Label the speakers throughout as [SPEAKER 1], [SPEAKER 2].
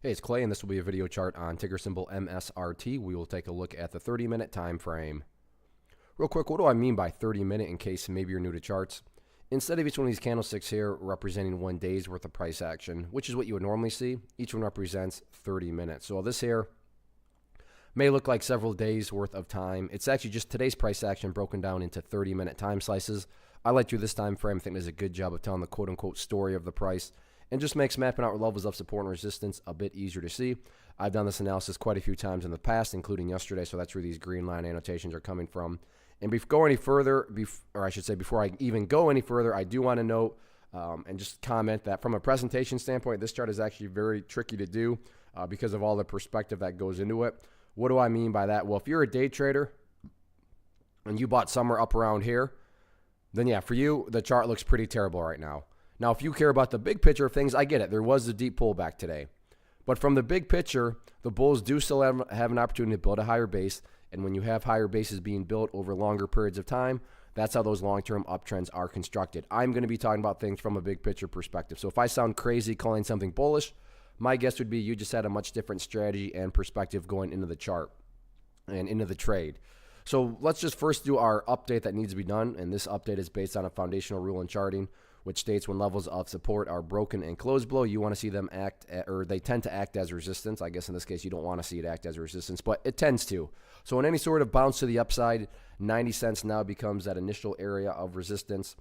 [SPEAKER 1] Hey, it's Clay, and this will be a video chart on ticker symbol MSRT. We will take a look at the 30-minute time frame. Real quick, what do I mean by 30-minute in case maybe you're new to charts? Instead of each one of these candlesticks here representing 1 day's worth of price action, which is what you would normally see, each one represents 30 minutes. So this here may look like several days worth of time. It's actually just today's price action broken down into 30-minute time slices. I like through this time frame. I think there's a good job of telling the quote-unquote story of the price, and just makes mapping out levels of support and resistance a bit easier to see. I've done this analysis quite a few times in the past, including yesterday, so that's where these green line annotations are coming from. And before I even go any further, I do want to note and just comment that from a presentation standpoint, this chart is actually very tricky to do because of all the perspective that goes into it. What do I mean by that? Well, if you're a day trader and you bought somewhere up around here, then yeah, for you, the chart looks pretty terrible right now. Now, if you care about the big picture of things, I get it. There was a deep pullback today. But from the big picture, the bulls do still have an opportunity to build a higher base. And when you have higher bases being built over longer periods of time, that's how those long-term uptrends are constructed. I'm going to be talking about things from a big picture perspective. So if I sound crazy calling something bullish, my guess would be you just had a much different strategy and perspective going into the chart and into the trade. So let's just first do our update that needs to be done. And this update is based on a foundational rule in charting, which states when levels of support are broken and closed below, you want to see them they tend to act as resistance. I guess in this case, you don't want to see it act as resistance, but it tends to. So in any sort of bounce to the upside, 90 cents now becomes that initial area of resistance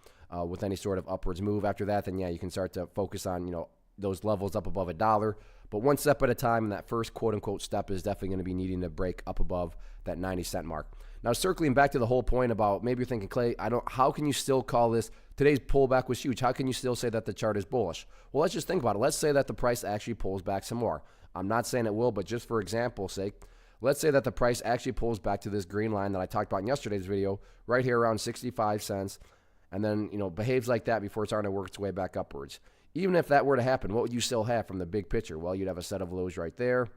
[SPEAKER 1] with any sort of upwards move. After that, then yeah, you can start to focus on, those levels up above $1. But one step at a time, and that first quote-unquote step is definitely going to be needing to break up above that 90-cent mark. Now, circling back to the whole point about maybe you're thinking, Clay, how can you still call this? Today's pullback was huge. How can you still say that the chart is bullish? Well, let's just think about it. Let's say that the price actually pulls back some more. I'm not saying it will, but just for example's sake, let's say that the price actually pulls back to this green line that I talked about in yesterday's video, right here around 65 cents, and then, behaves like that before it's starting to work its way back upwards. Even if that were to happen, what would you still have from the big picture? Well, you'd have a set of lows right there.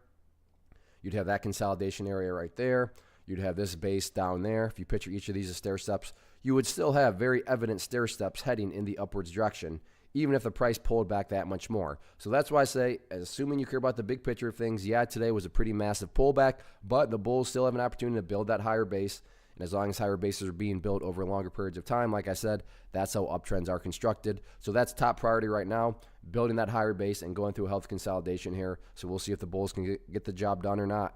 [SPEAKER 1] You'd have that consolidation area right there. You'd have this base down there. If you picture each of these as stair steps, you would still have very evident stair steps heading in the upwards direction, even if the price pulled back that much more. So that's why I say, assuming you care about the big picture of things, yeah, today was a pretty massive pullback, but the bulls still have an opportunity to build that higher base. And as long as higher bases are being built over longer periods of time, like I said, that's how uptrends are constructed. So that's top priority right now, building that higher base and going through a health consolidation here. So we'll see if the bulls can get the job done or not.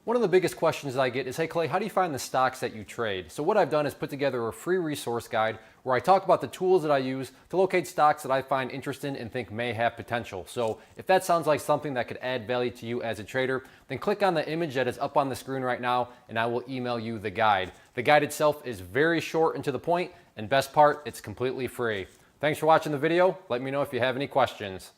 [SPEAKER 2] One of the biggest questions that I get is, hey Clay, how do you find the stocks that you trade? So what I've done is put together a free resource guide where I talk about the tools that I use to locate stocks that I find interesting and think may have potential. So if that sounds like something that could add value to you as a trader, then click on the image that is up on the screen right now and I will email you the guide. The guide itself is very short and to the point, and best part, it's completely free. Thanks for watching the video. Let me know if you have any questions.